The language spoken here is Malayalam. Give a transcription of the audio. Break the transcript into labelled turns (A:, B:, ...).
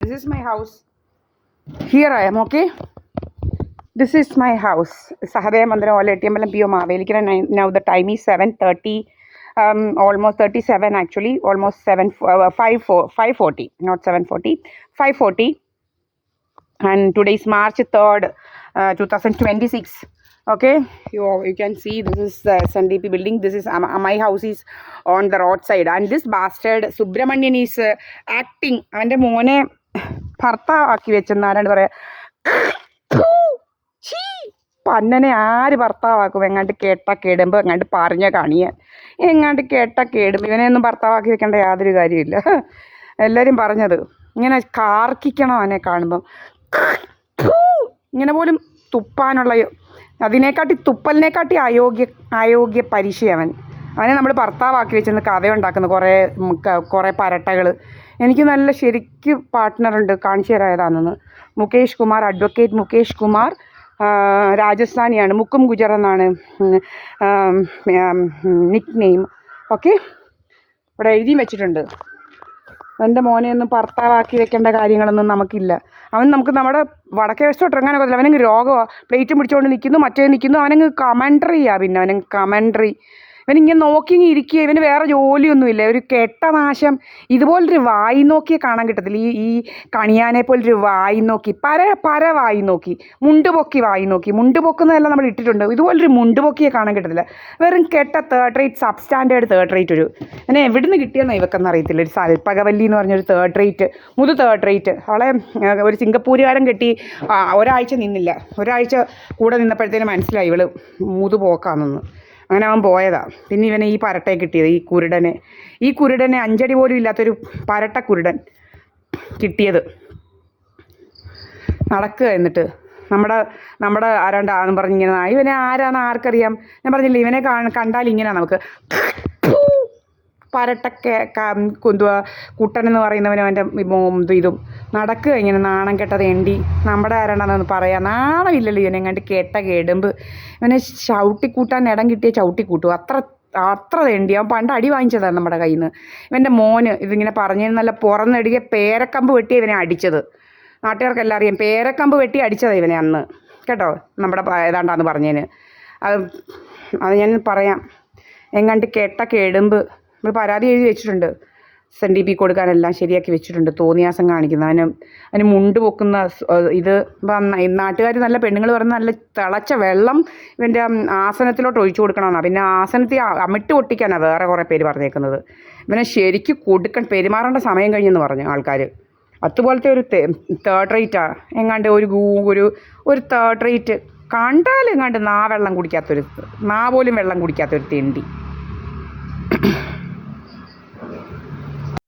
A: This is my house. Here I am, okay? This is my house. Sahadev Mandiram, Oletiyambalam PO Mavelikira. Now the time is 7:30. Almost 37 actually. Almost 5:40. Not 7:40. 5:40. And today is March 3rd, 2026. Okay, you can see this is the SNDP building. This is my house is on the roadside, and this bastard Subramanian is acting. അവൻ്റെ മോനെ ഭർത്താവാക്കി വെച്ചെന്നാരാണ്ട് പറയാ. പന്നനെ ആര് ഭർത്താവാക്കും? എങ്ങാണ്ട് കേട്ട കേടുമ്പോൾ എങ്ങാണ്ട് പറഞ്ഞ കാണിയാൻ എങ്ങാണ്ട് കേട്ട കേടുമ്പോൾ ഇവനെയൊന്നും ഭർത്താവാക്കി വെക്കേണ്ട യാതൊരു കാര്യമില്ല. എല്ലാവരും പറഞ്ഞത് ഇങ്ങനെ കാർക്കിക്കണം അവനെ കാണുമ്പം. ഇങ്ങനെ പോലും തുപ്പാനുള്ള തുപ്പലിനെക്കാട്ടി അയോഗ്യ പരിചയം അവനെ നമ്മൾ ഭർത്താവാക്കി വെച്ചെന്ന് കഥയുണ്ടാക്കുന്നു കുറേ പരട്ടകൾ. എനിക്ക് നല്ല ശരിക്ക് പാർട്ട്ണറുണ്ട്, കാണിച്ചു തരായതാണെന്ന്. മുകേഷ് കുമാർ, അഡ്വക്കേറ്റ് മുകേഷ് കുമാർ, രാജസ്ഥാനിയാണ്. മുക്കും ഗുജർ എന്നാണ് നിക്ക് നെയിം. ഓക്കെ, ഇവിടെ എഴുതി വെച്ചിട്ടുണ്ട്. എൻ്റെ മോനെ ഒന്നും ഭർത്താവാക്കി വെക്കേണ്ട കാര്യങ്ങളൊന്നും നമുക്കില്ല. നമുക്ക് നമ്മുടെ വടക്കേ വശത്തോട്ട് ഇറങ്ങാനൊക്കെ പറ്റില്ല. അവനങ്ങ് രോഗമാണ്. പ്ലേറ്റും പിടിച്ചുകൊണ്ട് നിൽക്കുന്നു, മറ്റേ നിൽക്കുന്നു. അവനങ്ങ് കമൻട്രിയാണ്. പിന്നെ അവനങ്ങ് കമൻട്രി. ഇവനിങ്ങനെ നോക്കി ഇരിക്കുക. ഇവന് വേറെ ജോലിയൊന്നുമില്ല. ഒരു കെട്ട നാശം. ഇതുപോലൊരു വായി നോക്കിയേ കാണാൻ കിട്ടത്തില്ല. ഈ കണിയാനെ പോലൊരു വായി നോക്കി, പര വായി നോക്കി, മുണ്ട് പൊക്കി വായി നോക്കി. മുണ്ട് പൊക്കുന്നതെല്ലാം നമ്മൾ ഇട്ടിട്ടുണ്ട്. ഇതുപോലൊരു മുണ്ട് പൊക്കിയെ കാണാൻ കിട്ടത്തില്ല. വെറും കെട്ട third rate, substandard third rate. അങ്ങനെ എവിടുന്ന് കിട്ടിയെന്നാണ് ഇവക്കെന്ന് അറിയത്തില്ല. ഒരു സൽപ്പകവല്ലി എന്ന് പറഞ്ഞൊരു തേർഡ് റേറ്റ്, തേർഡ് റേറ്റ്. അവളെ ഒരു സിംഗപ്പൂരുകാരൻ കെട്ടി ഒരാഴ്ച നിന്നില്ല. ഒരാഴ്ച കൂടെ നിന്നപ്പോഴത്തേനും മനസ്സിലായി ഇവള് മുതു പോക്കാണെന്ന്. അങ്ങനെ അവൻ പോയതാ. പിന്നെ ഇവനെ ഈ പരട്ടയെ കിട്ടിയത്, ഈ കുരുടനെ 5 അടി പോലും ഇല്ലാത്തൊരു പരട്ട കുരുടൻ കിട്ടിയത്. നടക്കുക എന്നിട്ട് നമ്മുടെ ആരാണ്ടാന്ന് പറഞ്ഞിങ്ങനെ. ഇവനെ ആരാന്ന് ആർക്കറിയാം? ഞാൻ പറഞ്ഞില്ലേ, ഇവനെ കണ്ടാൽ ഇങ്ങനെ നമുക്ക് പരട്ടൊക്കെ എന്തുവാ കുട്ടനെന്ന് പറയുന്നവനും അവൻ്റെ ഇതും നടക്കുക ഇങ്ങനെ. നാണം കെട്ടത് എണ്ടി നമ്മുടെ ആരാണ്ടെന്ന് പറയാം. നാണമില്ലല്ലോ ഇവനെങ്ങാണ്ട് കേട്ട കേടുമ്പ്. ഇവനെ ചവിട്ടിക്കൂട്ടാൻ ഇടം കിട്ടിയ ചവിട്ടിക്കൂട്ടും. അത്ര വേണ്ടി. അവൻ പണ്ട് അടി വാങ്ങിച്ചതാണ് നമ്മുടെ കയ്യിൽ നിന്ന്. ഇവൻ്റെ മോന് ഇതിങ്ങനെ പറഞ്ഞു നല്ല പുറന്നെടുകിയ പേരക്കമ്പ് വെട്ടി ഇവനെ അടിച്ചത്. നാട്ടുകാർക്കെല്ലാം അറിയാം. പേരക്കമ്പ് വെട്ടി അടിച്ചതാണ് ഇവനെ അന്ന്, കേട്ടോ. നമ്മുടെ ഏതാണ്ടാന്ന് പറഞ്ഞതിന് അത് ഞാൻ പറയാം. എങ്ങാണ്ട് കേട്ട കേടുമ്പ് നമ്മൾ പരാതി എഴുതി വെച്ചിട്ടുണ്ട്. SNDP കൊടുക്കാനെല്ലാം ശരിയാക്കി വെച്ചിട്ടുണ്ട്. തോന്നിയാസം കാണിക്കുന്ന അതിന് മുണ്ട് പൊക്കുന്ന ഇത്. നാട്ടുകാർ നല്ല പെണ്ണുങ്ങൾ പറഞ്ഞ് നല്ല തിളച്ച വെള്ളം ഇവൻ്റെ ആസനത്തിലോട്ട് ഒഴിച്ചു കൊടുക്കണമെന്നാണ്. പിന്നെ ആസനത്തിൽ അമിട്ട് പൊട്ടിക്കാനാണ് വേറെ കുറേ പേര് പറഞ്ഞേക്കുന്നത്. ഇവനെ ശരിക്കും പെരുമാറേണ്ട സമയം കഴിഞ്ഞെന്ന് പറഞ്ഞു ആൾക്കാർ. അതുപോലത്തെ ഒരു തേർഡ് റേറ്റാണ്. എങ്ങാണ്ട് ഒരു തേർഡ് റേറ്റ് കണ്ടാൽ എങ്ങാണ്ട് നാ പോലും വെള്ളം കുടിക്കാത്തൊരു തെണ്ടി.